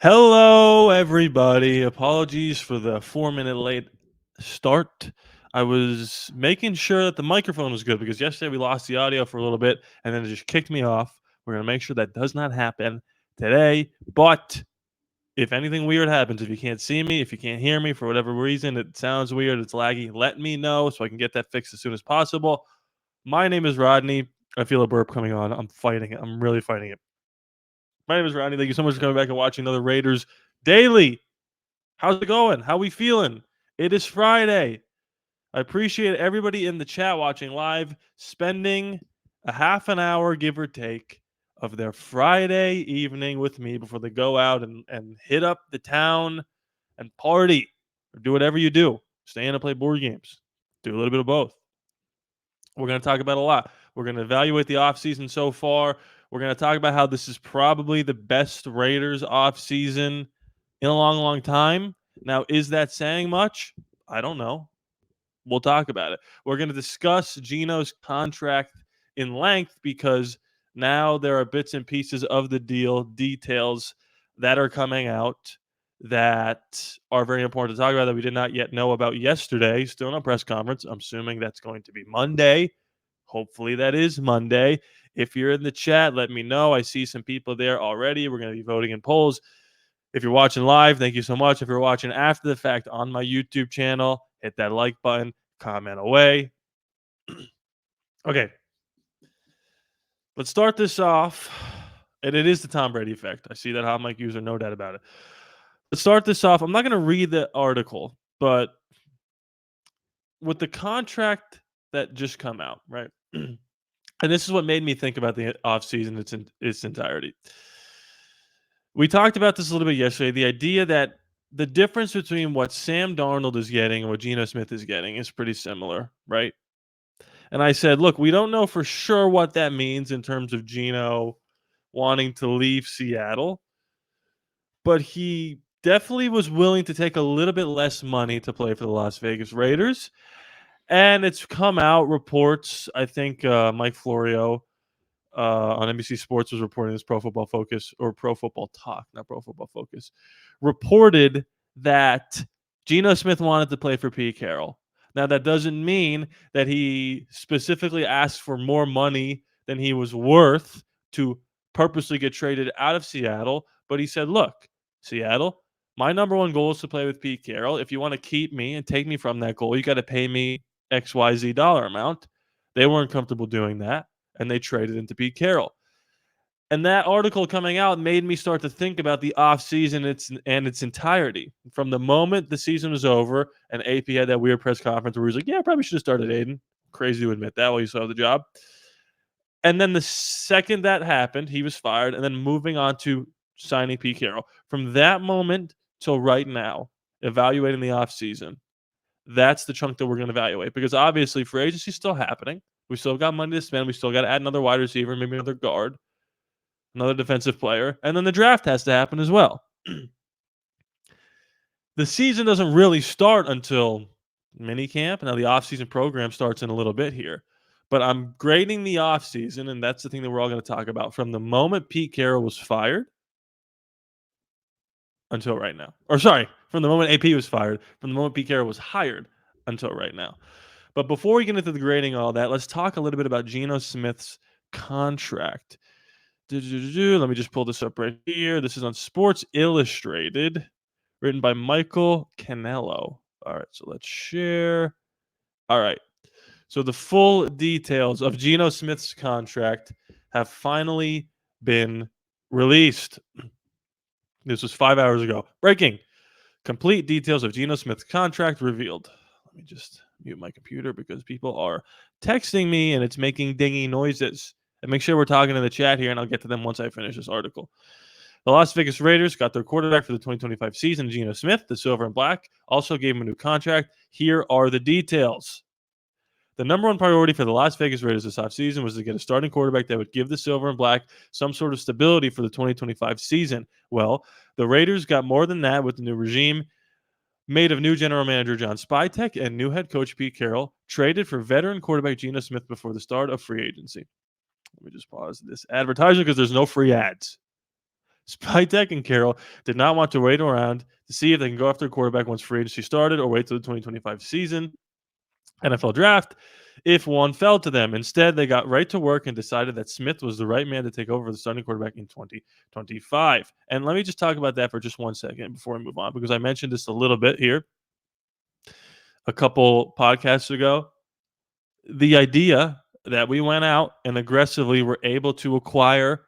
Hello, everybody. Apologies for the 4-minute late start. I was making sure that the microphone was good because yesterday we lost the audio for a little bit and then it just kicked me off. We're going to make sure that does not happen today. But if anything weird happens, if you can't see me, if you can't hear me for whatever reason, it sounds weird, it's laggy, let me know so I can get that fixed as soon as possible. My name is Rodney. I feel a burp coming on. I'm fighting it. I'm really fighting it. My name is Rodney. Thank you so much for coming back and watching another Raiders Daily. How's it going? How we feeling? It is Friday. I appreciate everybody in the chat watching live, spending a half an hour, give or take, of their Friday evening with me before they go out and hit up the town and party or do whatever you do. Stay in and play board games. Do a little bit of both. We're going to talk about a lot. We're going to evaluate the offseason so far. We're going to talk about how this is probably the best Raiders offseason in a long, long time. Now, is that saying much? I don't know. We'll talk about it. We're going to discuss Geno's contract in length because now there are bits and pieces of the deal, details that are coming out that are very important to talk about that we did not yet know about yesterday. Still in a press conference. I'm assuming that's going to be Monday. Hopefully that is Monday. If you're in the chat, let me know. I see some people there already. We're going to be voting in polls. If you're watching live, thank you so much. If you're watching after the fact on my YouTube channel, hit that like button, comment away. Okay. Let's start this off. And it is the Tom Brady effect. I see that hot mic user, no doubt about it. Let's start this off. I'm not going to read the article, but with the contract that just come out, right? And this is what made me think about the offseason in its entirety. We talked about this a little bit yesterday. The idea that the difference between what Sam Darnold is getting and what Geno Smith is getting is pretty similar, right? And I said, look, we don't know for sure what that means in terms of Geno wanting to leave Seattle, but he definitely was willing to take a little bit less money to play for the Las Vegas Raiders. And it's come out reports, I think Mike Florio on NBC Sports was reporting this, Pro Football Focus, or Pro Football Talk, not Pro Football Focus, reported that Geno Smith wanted to play for Pete Carroll. Now, that doesn't mean that he specifically asked for more money than he was worth to purposely get traded out of Seattle, but he said, look, Seattle, my number one goal is to play with Pete Carroll. If you want to keep me and take me from that goal, you got to pay me XYZ dollar amount. They weren't comfortable doing that, and they traded into Pete Carroll. And that article coming out made me start to think about the offseason and its entirety. From the moment the season was over and AP had that weird press conference where he was like, yeah, I probably should have started Aiden. Crazy to admit that while you still have the job. And then the second that happened, he was fired, and then moving on to signing Pete Carroll. From that moment till right now, evaluating the offseason, that's the chunk that we're going to evaluate because obviously free agency is still happening. We still got money to spend. We still got to add another wide receiver, maybe another guard, another defensive player, and then the draft has to happen as well. The season doesn't really start until minicamp. Now the offseason program starts in a little bit here. But I'm grading the offseason, and that's the thing that we're all going to talk about, from the moment Pete Carroll was fired until right now. Or sorry, from the moment AP was fired, from the moment Pete Carroll was hired until right now. But before we get into the grading and all that, let's talk a little bit about Geno Smith's contract. Let me just pull this up right here. This is on Sports Illustrated, written by Michael Canello. All right, so let's share. All right. So the full details of Geno Smith's contract have finally been released. This was 5 hours ago. Breaking. Complete details of Geno Smith's contract revealed. Let me just mute my computer because people are texting me and it's making dingy noises. And make sure we're talking in the chat here, and I'll get to them once I finish this article. The Las Vegas Raiders got their quarterback for the 2025 season, Geno Smith, the silver and black, also gave him a new contract. Here are the details. The number one priority for the Las Vegas Raiders this offseason was to get a starting quarterback that would give the silver and black some sort of stability for the 2025 season. Well, the Raiders got more than that with the new regime, made of new general manager John Spytek and new head coach Pete Carroll, traded for veteran quarterback Geno Smith before the start of free agency. Let me just pause this advertisement because there's no free ads. Spytek and Carroll did not want to wait around to see if they can go after a quarterback once free agency started or wait till the 2025 season NFL draft if one fell to them. Instead, they got right to work and decided that Smith was the right man to take over the starting quarterback in 2025. And let me just talk about that for just 1 second before we move on, because I mentioned this a little bit here a couple podcasts ago. The idea that we went out and aggressively were able to acquire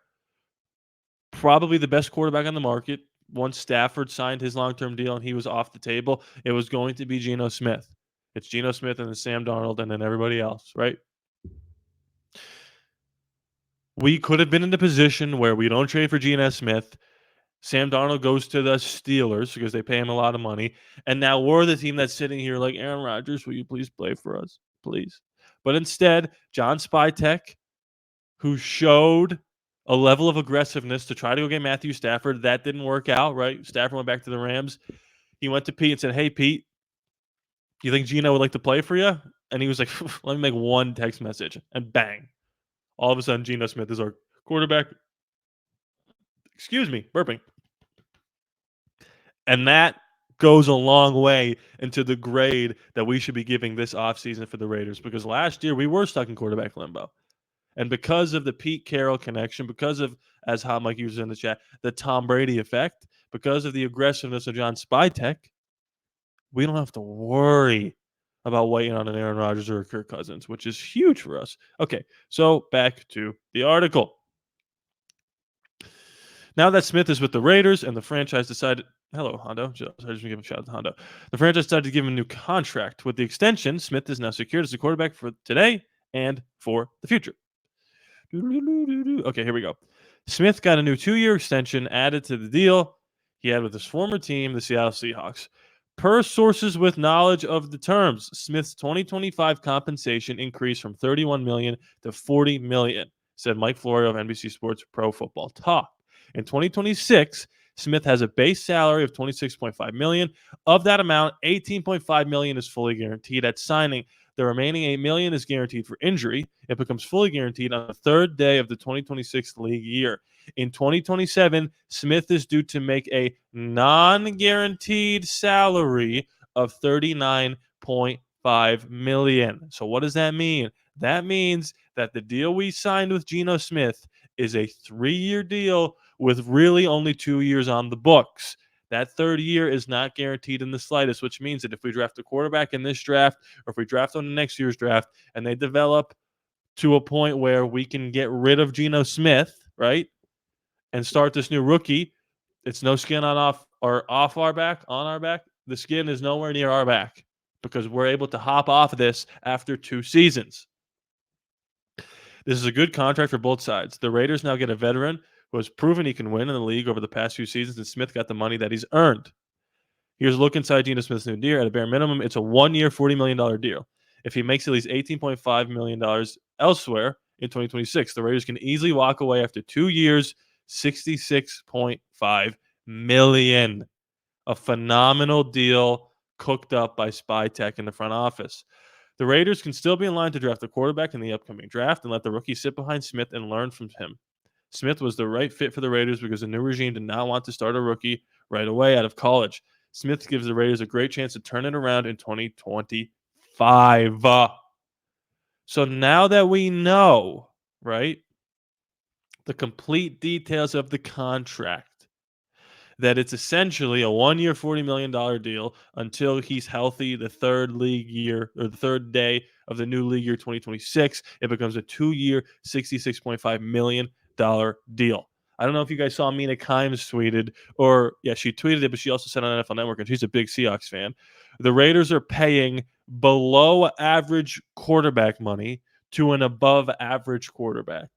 probably the best quarterback on the market once Stafford signed his long-term deal and he was off the table, it was going to be Geno Smith. It's Geno Smith and then Sam Darnold and then everybody else, right? We could have been in a position where we don't trade for Geno Smith. Sam Darnold goes to the Steelers because they pay him a lot of money. And now we're the team that's sitting here like, Aaron Rodgers, will you please play for us? Please. But instead, John Spytek, who showed a level of aggressiveness to try to go get Matthew Stafford. That didn't work out, right? Stafford went back to the Rams. He went to Pete and said, hey, Pete, you think Geno would like to play for you? And he was like, let me make one text message. And bang. All of a sudden, Geno Smith is our quarterback. Excuse me, burping. And that goes a long way into the grade that we should be giving this offseason for the Raiders, because last year we were stuck in quarterback limbo. And because of the Pete Carroll connection, because of, as Hot Mike uses in the chat, the Tom Brady effect, because of the aggressiveness of John Spytek, we don't have to worry about waiting on an Aaron Rodgers or a Kirk Cousins, which is huge for us. Okay, so back to the article. Now that Smith is with the Raiders and the franchise decided, hello, Hondo. I just want to give a shout out to Hondo. The franchise decided to give him a new contract. With the extension, Smith is now secured as a quarterback for today and for the future. Okay, here we go. Smith got a new 2-year extension added to the deal he had with his former team, the Seattle Seahawks. Per sources with knowledge of the terms, Smith's 2025 compensation increased from $31 million to $40 million, said Mike Florio of NBC Sports Pro Football Talk. In 2026, Smith has a base salary of $26.5 million. Of that amount, $18.5 million is fully guaranteed at signing. The remaining $8 million is guaranteed for injury. It becomes fully guaranteed on the third day of the 2026 league year. In 2027, Smith is due to make a non-guaranteed salary of $39.5 million. So what does that mean? That means that the deal we signed with Geno Smith is a 3-year deal with really only 2 years on the books. That third year is not guaranteed in the slightest, which means that if we draft a quarterback in this draft or if we draft on the next year's draft and they develop to a point where we can get rid of Geno Smith, right, and start this new rookie, it's no skin on off our back, on our back. The skin is nowhere near our back because we're able to hop off of this after 2 seasons. This is a good contract for both sides. The Raiders now get a veteran who has proven he can win in the league over the past few seasons, and Smith got the money that he's earned. Here's a look inside Geno Smith's new deal. At a bare minimum, it's a 1-year, $40 million deal. If he makes at least $18.5 million elsewhere in 2026, the Raiders can easily walk away after 2 years, $66.5 million. A phenomenal deal cooked up by Spytek in the front office. The Raiders can still be in line to draft a quarterback in the upcoming draft and let the rookie sit behind Smith and learn from him. Smith was the right fit for the Raiders because the new regime did not want to start a rookie right away out of college. Smith gives the Raiders a great chance to turn it around in 2025. So now that we know, right, the complete details of the contract, that it's essentially a 1-year, $40 million deal until he's healthy the third league year or the third day of the new league year 2026. It becomes a 2-year, $66.5 million deal. I don't know if you guys saw Mina Kimes tweeted, or yeah, she tweeted it, but she also said on NFL Network, and she's a big Seahawks fan. The Raiders are paying below average quarterback money to an above average quarterback.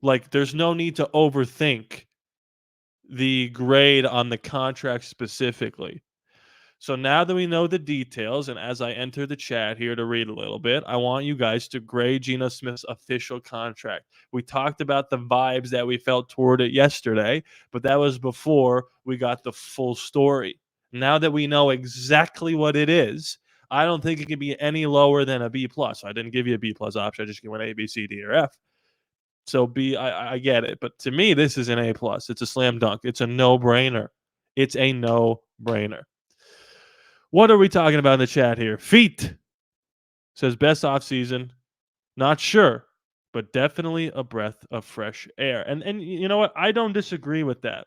Like, there's no need to overthink the grade on the contract specifically. So now that we know the details, and as I enter the chat here to read a little bit, I want you guys to grade Geno Smith's official contract. We talked about the vibes that we felt toward it yesterday, but that was before we got the full story. Now that we know exactly what it is, I don't think it can be any lower than a B+. I didn't give you a B+ option. I just went A, B, C, D, or F. So I get it, but to me, this is an A plus. It's a slam dunk. It's a no brainer. It's a no brainer. What are we talking about in the chat here? Feet says best off season. Not sure, but definitely a breath of fresh air. And you know what? I don't disagree with that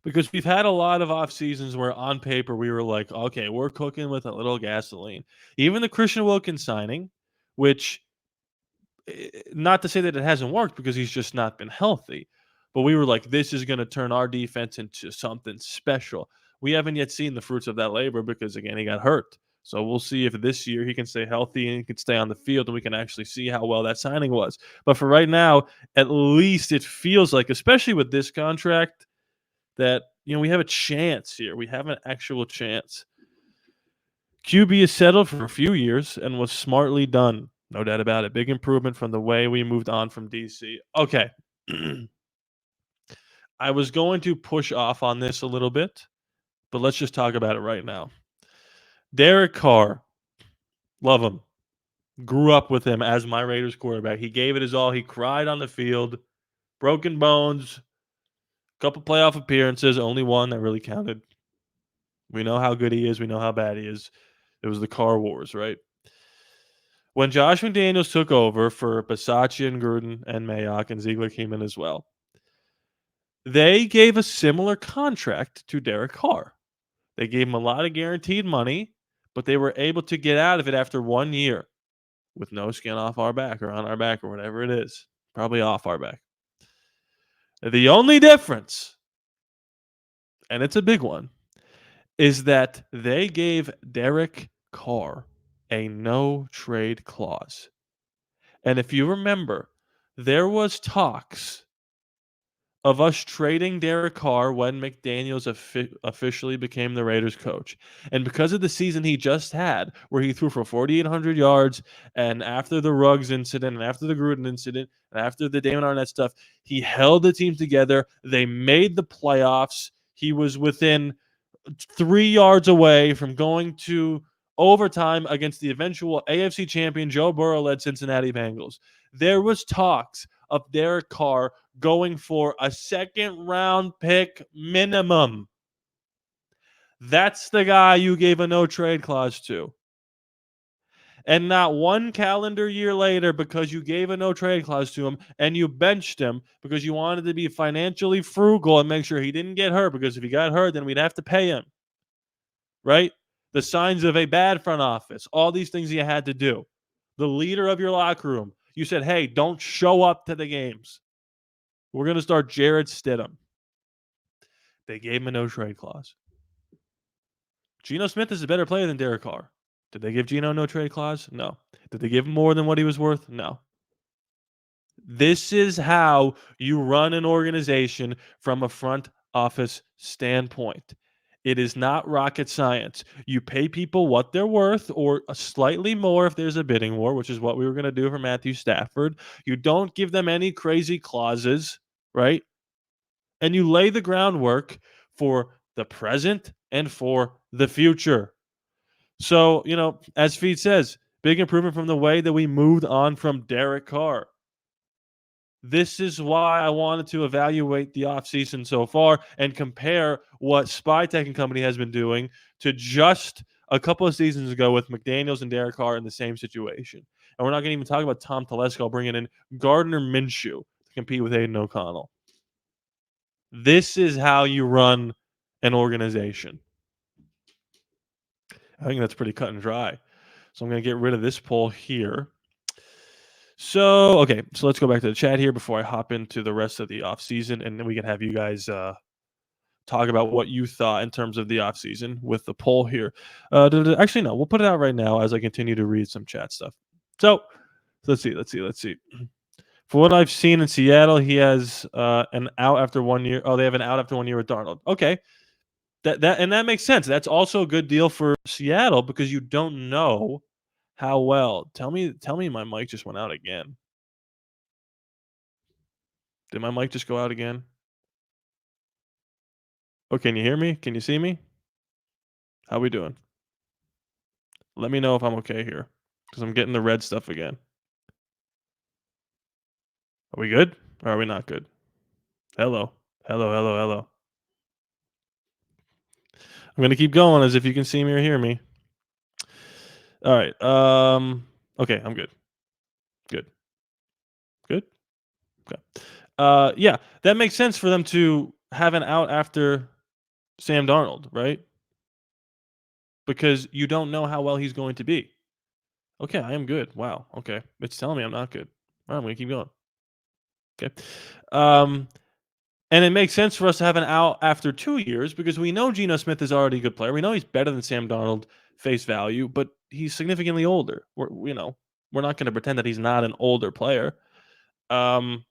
because we've had a lot of off seasons where on paper we were like, okay, we're cooking with a little gasoline. Even the Christian Wilkins signing, which not to say that it hasn't worked because he's just not been healthy, but we were like, this is going to turn our defense into something special. We haven't yet seen the fruits of that labor because, again, he got hurt. So we'll see if this year he can stay healthy and he can stay on the field and we can actually see how well that signing was. But for right now, at least it feels like, especially with this contract, that we have a chance here. We have an actual chance. QB is settled for a few years and was smartly done. No doubt about it. Big improvement from the way we moved on from DC. Okay. I was going to push off on this a little bit, but let's just talk about it right now. Derek Carr, love him. Grew up with him as my Raiders quarterback. He gave it his all. He cried on the field, broken bones, couple playoff appearances, only one that really counted. We know how good he is. We know how bad he is. It was the Carr Wars, right? When Josh McDaniels took over for Bisaccia and Gruden and Mayock and Ziegler came in as well, they gave a similar contract to Derek Carr. They gave him a lot of guaranteed money, but they were able to get out of it after 1 year with no skin off our back or on our back or whatever it is. Probably off our back. The only difference, and it's a big one, is that they gave Derek Carr a no trade clause. And if you remember, there was talks of us trading Derek Carr when McDaniels officially became the Raiders coach. And because of the season he just had, where he threw for 4,800 yards, and after the Ruggs incident, and after the Gruden incident, and after the Damon Arnett stuff, he held the team together. They made the playoffs. He was within 3 yards away from going to overtime against the eventual AFC champion Joe Burrow-led Cincinnati Bengals. There was talks of Derek Carr going for a second-round pick minimum. That's the guy you gave a no-trade clause to. And not one calendar year later, because you gave a no-trade clause to him and you benched him because you wanted to be financially frugal and make sure he didn't get hurt, because if he got hurt, then we'd have to pay him. Right? The signs of a bad front office, all these things you had to do. The leader of your locker room, you said, hey, don't show up to the games. We're going to start Jared Stidham. They gave him a no-trade clause. Geno Smith is a better player than Derek Carr. Did they give Geno a no-trade clause? No. Did they give him more than what he was worth? No. This is how you run an organization from a front office standpoint. It is not rocket science. You pay people what they're worth, or slightly more if there's a bidding war, which is what we were going to do for Matthew Stafford. You don't give them any crazy clauses, right? And you lay the groundwork for the present and for the future. So, as Feed says, big improvement from the way that we moved on from Derek Carr. This is why I wanted to evaluate the offseason so far and compare what Spytech and company has been doing to just a couple of seasons ago with McDaniels and Derek Carr in the same situation. And we're not going to even talk about Tom Telesco bringing in Gardner Minshew to compete with Aiden O'Connell. This is how you run an organization. I think that's pretty cut and dry. So I'm going to get rid of this poll here. So let's go back to the chat here before I hop into the rest of the offseason, and then we can have you guys talk about what you thought in terms of the offseason with the poll here. Actually, no, we'll put it out right now as I continue to read some chat stuff. So let's see. For what I've seen in Seattle, he has an out after 1 year. Oh, they have an out after 1 year with Darnold. Okay. That makes sense. That's also a good deal for Seattle because you don't know how well. Tell me my mic just went out again. Did my mic just go out again? Oh, can you hear me? Can you see me? How we doing? Let me know if I'm okay here because I'm getting the red stuff again. Are we good? Or are we not good? Hello. Hello, hello, hello. I'm gonna keep going as if you can see me or hear me. All right. Okay, I'm good. Good. Good. Okay. Yeah, that makes sense for them to have an out after Sam Darnold, right? Because you don't know how well he's going to be. Okay, I am good. Wow. Okay. It's telling me I'm not good. All right, I'm gonna keep going. Okay. Um, and it makes sense for us to have an out after 2 years because we know Geno Smith is already a good player. We know he's better than Sam Darnold face value, but he's significantly older. We're not going to pretend that he's not an older player. Um,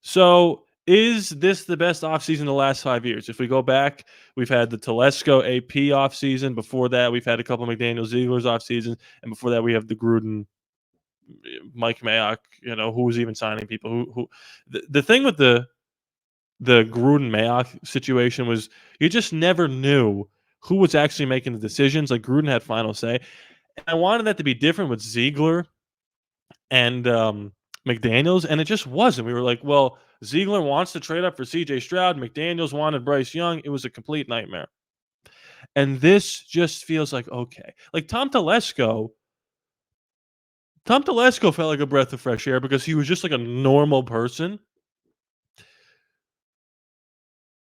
so is this the best offseason the last 5 years? If we go back, we've had the Telesco AP offseason. Before that, we've had a couple of McDaniel Ziegler's offseasons. And before that, we have the Gruden, Mike Mayock, who was even signing people. The thing with the Gruden Mayock situation was you just never knew who was actually making the decisions. Like Gruden had final say. And I wanted that to be different with Ziegler and McDaniels, and it just wasn't. We were like, well, Ziegler wants to trade up for CJ Stroud. McDaniels wanted Bryce Young. It was a complete nightmare. And this just feels like okay. Like Tom Telesco felt like a breath of fresh air because he was just like a normal person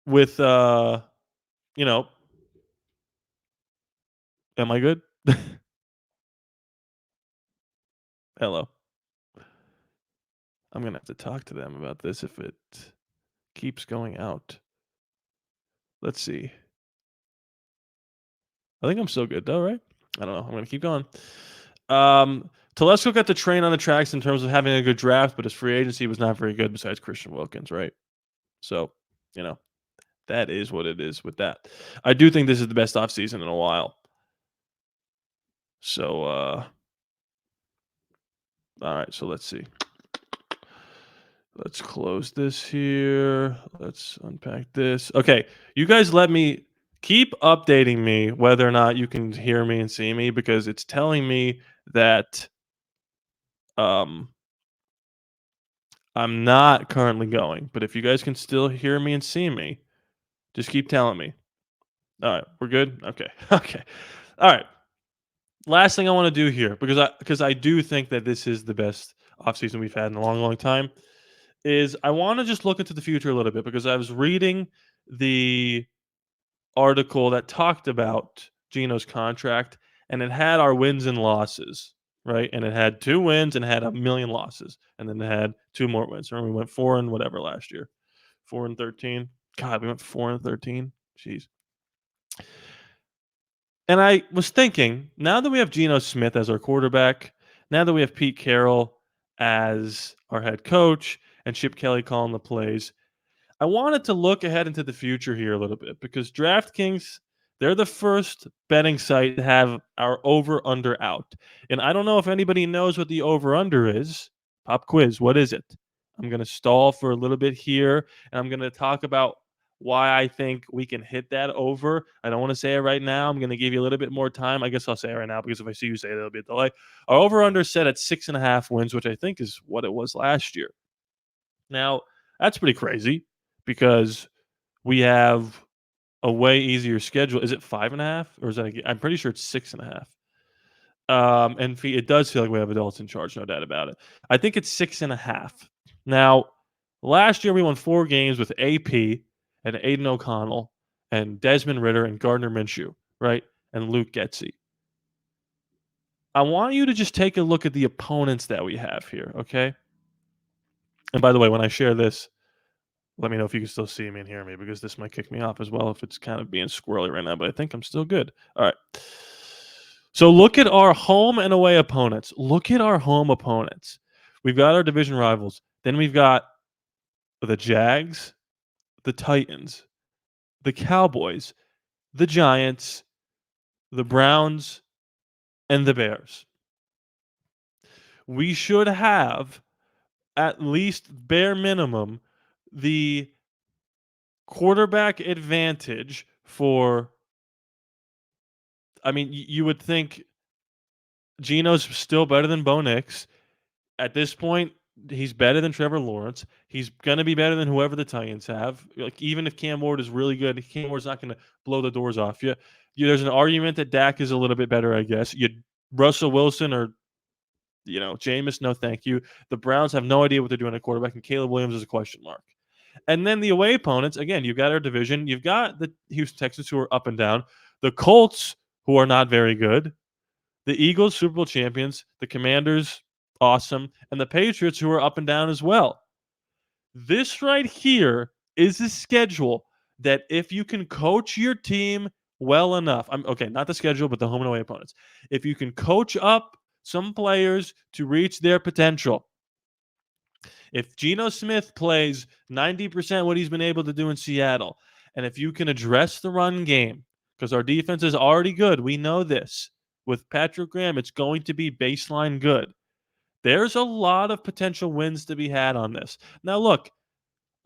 with you know, am I good? Hello. I'm gonna have to talk to them about this if it keeps going out. Let's see. I think I'm still good though, right? I don't know. I'm gonna keep going. Telesco got the train on the tracks in terms of having a good draft, but his free agency was not very good besides Christian Wilkins, right? So, you know, that is what it is with that. I do think this is the best offseason in a while. So, all right, so let's see. Let's close this here. Let's unpack this. Okay, you guys let me keep updating me whether or not you can hear me and see me because it's telling me that um I'm not currently going. But if you guys can still hear me and see me, just keep telling me. All right, we're good? Okay. Okay. All right. Last thing I want to do here because I do think that this is the best offseason we've had in a long, long time is I want to just look into the future a little bit because I was reading the article that talked about Geno's contract and it had our wins and losses, right? And it had 2 wins and had a million losses. And then it had 2 more wins. Remember we went 4 and whatever last year. 4 and 13. God, we went 4 and 13. Jeez. And I was thinking, now that we have Geno Smith as our quarterback, now that we have Pete Carroll as our head coach and Chip Kelly calling the plays, I wanted to look ahead into the future here a little bit because DraftKings, they're the first betting site to have our over under out. And I don't know if anybody knows what the over under is. Pop quiz, what is it? I'm going to stall for a little bit here and I'm going to talk about why I think we can hit that over. I don't want to say it right now. I'm going to give you a little bit more time. I guess I'll say it right now because if I see you say it, there'll be a delay. Our over under set at 6.5 wins, which I think is what it was last year. Now, that's pretty crazy because we have a way easier schedule. Is it 5.5 or is that? I'm pretty sure it's 6.5. And it does feel like we have adults in charge, no doubt about it. I think it's 6.5. Now, last year we won 4 games with AP and Aiden O'Connell and Desmond Ritter and Gardner Minshew, right? And Luke Getsy. I want you to just take a look at the opponents that we have here, okay? And by the way, when I share this, let me know if you can still see me and hear me because this might kick me off as well if it's kind of being squirrely right now, but I think I'm still good. All right. So look at our home and away opponents. Look at our home opponents. We've got our division rivals. Then we've got the Jags, the Titans, the Cowboys, the Giants, the Browns, and the Bears. We should have at least bare minimum the quarterback advantage for I mean, you would think Geno's still better than Bo Nix. At this point, He's better than Trevor Lawrence. He's gonna be better than whoever the Titans have. Like, even if Cam Ward is really good, Cam Ward's not gonna blow the doors off you. There's an argument that Dak is a little bit better, I guess. Russell Wilson or Jameis, no thank you. The Browns have no idea what they're doing at quarterback, and Caleb Williams is a question mark. And then the away opponents, again, you've got our division. You've got the Houston Texans, who are up and down. The Colts, who are not very good. The Eagles, Super Bowl champions. The Commanders, awesome. And the Patriots, who are up and down as well. This right here is a schedule that if you can coach your team well enough, not the schedule, but the home and away opponents. If you can coach up some players to reach their potential, if Geno Smith plays 90% what he's been able to do in Seattle, and if you can address the run game, because our defense is already good, we know this. With Patrick Graham, it's going to be baseline good. There's a lot of potential wins to be had on this. Now, look,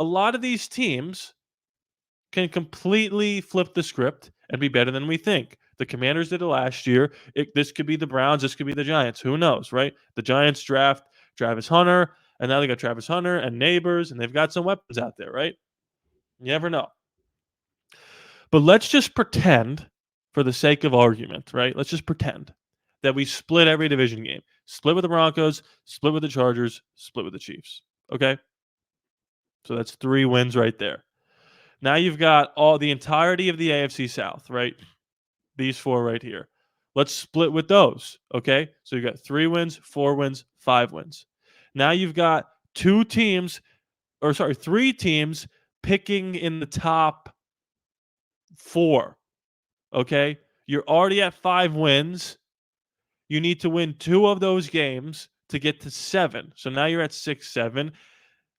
a lot of these teams can completely flip the script and be better than we think. The Commanders did it last year. This could be the Browns. This could be the Giants. Who knows, right? The Giants draft Travis Hunter, and now they got Travis Hunter and Neighbors, and they've got some weapons out there, right? You never know. But let's just pretend, for the sake of argument, right? Let's just pretend that we split every division game. Split with the Broncos, split with the Chargers, split with the Chiefs. Okay? So that's 3 wins right there. Now you've got the entirety of the AFC South, right? These 4 right here. Let's split with those, okay? So you've got 3 wins, 4 wins, 5 wins. Now you've got 3 teams picking in the top 4, okay? You're already at 5 wins. You need to win 2 of those games to get to 7. So now you're at 6, 7.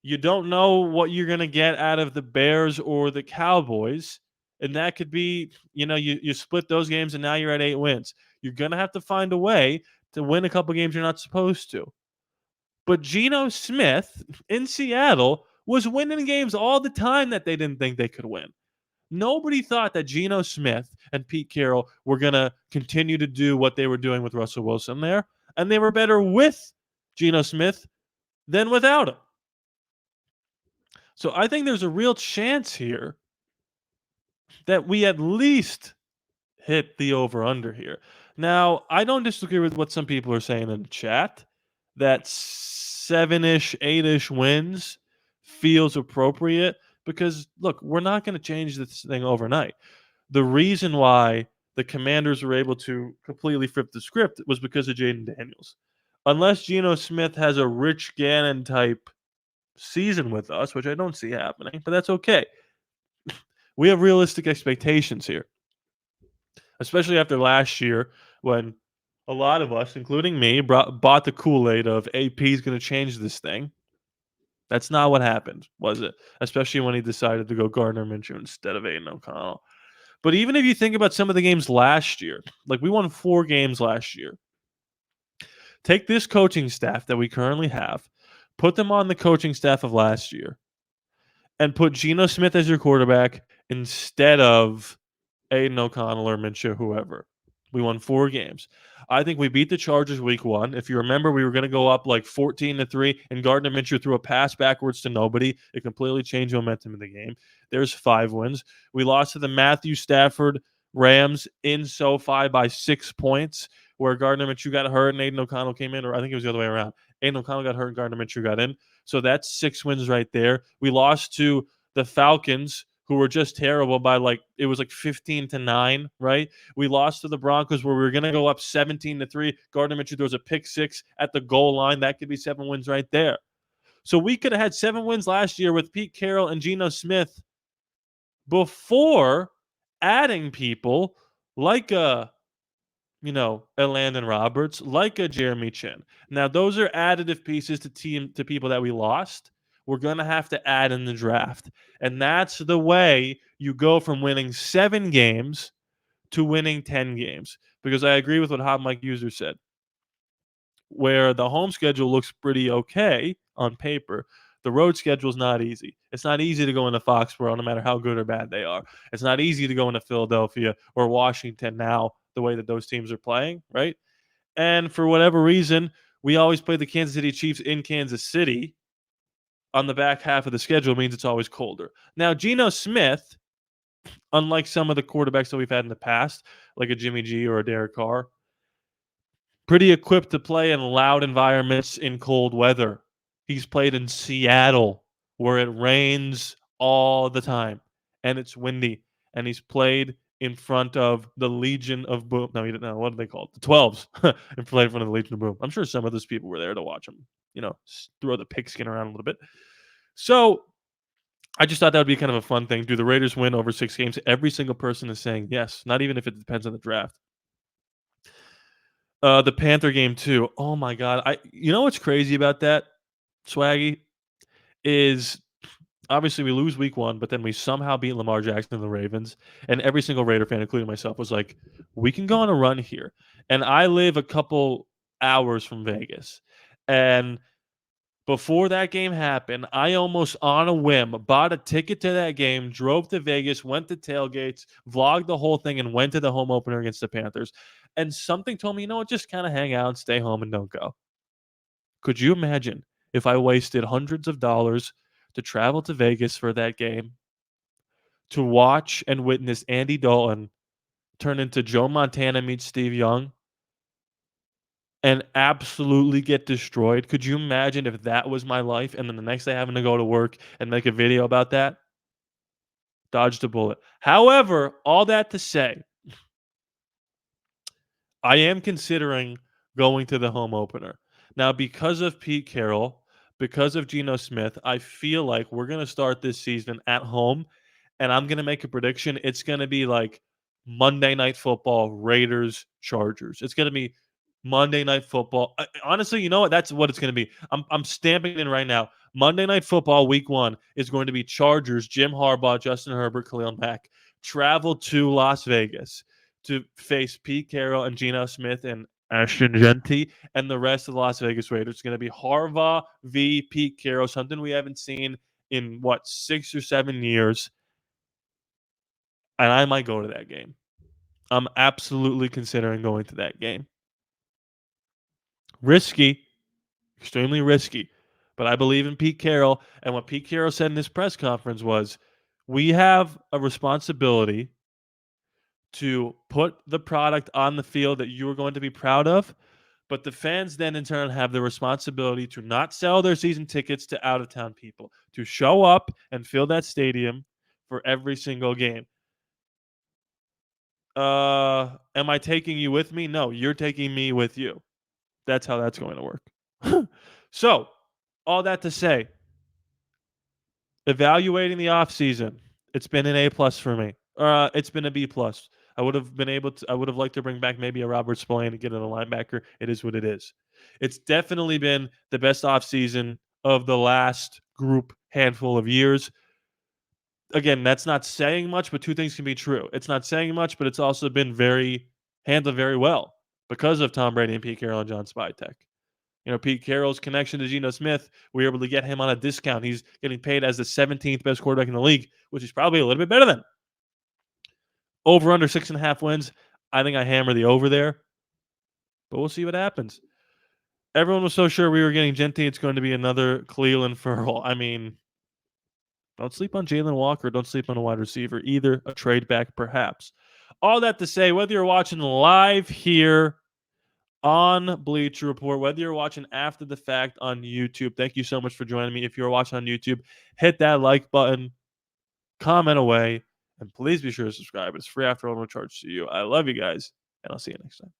You don't know what you're going to get out of the Bears or the Cowboys. And that could be, you split those games and now you're at 8 wins. You're going to have to find a way to win a couple games you're not supposed to. But Geno Smith in Seattle was winning games all the time that they didn't think they could win. Nobody thought that Geno Smith and Pete Carroll were going to continue to do what they were doing with Russell Wilson there. And they were better with Geno Smith than without him. So I think there's a real chance here that we at least hit the over-under here. Now, I don't disagree with what some people are saying in the chat, that 7-ish, 8-ish wins feels appropriate because, look, we're not going to change this thing overnight. The reason why the Commanders were able to completely flip the script was because of Jaden Daniels. Unless Geno Smith has a Rich Gannon-type season with us, which I don't see happening, but that's okay. We have realistic expectations here, especially after last year when a lot of us, including me, bought the Kool-Aid of AP's going to change this thing. That's not what happened, was it? Especially when he decided to go Gardner Minshew instead of Aiden O'Connell. But even if you think about some of the games last year, like we won 4 games last year. Take this coaching staff that we currently have, put them on the coaching staff of last year, and put Geno Smith as your quarterback instead of Aiden O'Connell or Minshew, whoever. We won 4 games. I think we beat the Chargers week 1. If you remember, we were going to go up like 14-3, and Gardner Minshew threw a pass backwards to nobody. It completely changed momentum in the game. There's 5 wins. We lost to the Matthew Stafford Rams in SoFi by 6 points, where Gardner Minshew got hurt and Aiden O'Connell came in, or I think it was the other way around. Aiden O'Connell got hurt and Gardner Minshew got in. So that's 6 wins right there. We lost to the Falcons, who were just terrible by it was 15-9, right? We lost to the Broncos where we were going to go up 17-3. Gardner Minshew throws a pick 6 at the goal line. That could be 7 wins right there. So we could have had 7 wins last year with Pete Carroll and Geno Smith before adding people like a Landon Roberts, like a Jeremy Chin. Now, those are additive pieces to people that we lost. We're going to have to add in the draft. And that's the way you go from winning 7 games to winning 10 games. Because I agree with what Hot Mike User said, where the home schedule looks pretty okay on paper. The road schedule is not easy. It's not easy to go into Foxborough, no matter how good or bad they are. It's not easy to go into Philadelphia or Washington now, the way that those teams are playing, right? And for whatever reason, we always play the Kansas City Chiefs in Kansas City on the back half of the schedule means it's always colder. Now, Geno Smith, unlike some of the quarterbacks that we've had in the past, like a Jimmy G or a Derek Carr, pretty equipped to play in loud environments in cold weather. He's played in Seattle where it rains all the time and it's windy. And he's played in front of the Legion of Boom. No, he didn't know. What are they called? The 12s. And played in front of the Legion of Boom. I'm sure some of those people were there to watch him, throw the pigskin around a little bit. So I just thought that would be kind of a fun thing. Do the Raiders win over 6 games? Every single person is saying yes, not even if it depends on the draft. The Panther game too. Oh my god! You know what's crazy about that, Swaggy, is obviously we lose week 1, but then we somehow beat Lamar Jackson and the Ravens, and every single Raider fan, including myself, was like, "We can go on a run here." And I live a couple hours from Vegas, and before that game happened, I almost on a whim bought a ticket to that game, drove to Vegas, went to tailgates, vlogged the whole thing, and went to the home opener against the Panthers. And something told me, just kind of hang out, stay home, and don't go. Could you imagine if I wasted hundreds of dollars to travel to Vegas for that game, to watch and witness Andy Dalton turn into Joe Montana meets Steve Young, and absolutely get destroyed? Could you imagine if that was my life and then the next day having to go to work and make a video about that? Dodged a bullet. However, all that to say, I am considering going to the home opener. Now, because of Pete Carroll, because of Geno Smith, I feel like we're going to start this season at home, and I'm going to make a prediction. It's going to be like Monday Night Football, Raiders, Chargers. It's going to be Monday Night Football. Honestly, you know what? That's what it's going to be. I'm stamping it in right now. Monday Night Football Week 1 is going to be Chargers, Jim Harbaugh, Justin Herbert, Khalil Mack. Travel to Las Vegas to face Pete Carroll and Geno Smith and Ashton Genty and the rest of the Las Vegas Raiders. It's going to be Harbaugh v. Pete Carroll, something we haven't seen in, 6 or 7 years. And I might go to that game. I'm absolutely considering going to that game. Risky, extremely risky. But I believe in Pete Carroll. And what Pete Carroll said in his press conference was, we have a responsibility to put the product on the field that you are going to be proud of. But the fans then in turn have the responsibility to not sell their season tickets to out-of-town people, to show up and fill that stadium for every single game. Am I taking you with me? No, you're taking me with you. That's how that's going to work. So, all that to say, evaluating the offseason, it's been an A+ for me. It's been a B+. I would have liked to bring back maybe a Robert Spillane to get in a linebacker. It is what it is. It's definitely been the best offseason of the last group handful of years. Again, that's not saying much, but two things can be true. It's not saying much, but it's also been handled very well because of Tom Brady and Pete Carroll and John Spytek. Pete Carroll's connection to Geno Smith, we were able to get him on a discount. He's getting paid as the 17th best quarterback in the league, which is probably a little bit better than. Over under 6.5 wins. I think I hammer the over there, but we'll see what happens. Everyone was so sure we were getting Genty. It's going to be another Cleveland Furl. I mean, don't sleep on Jalen Walker. Don't sleep on a wide receiver either. A trade back, perhaps. All that to say, whether you're watching live here on Bleacher Report, whether you're watching after the fact on YouTube, thank you so much for joining me. If you're watching on YouTube, hit that like button, comment away, and please be sure to subscribe. It's free after all, no charge to you. I love you guys, and I'll see you next time.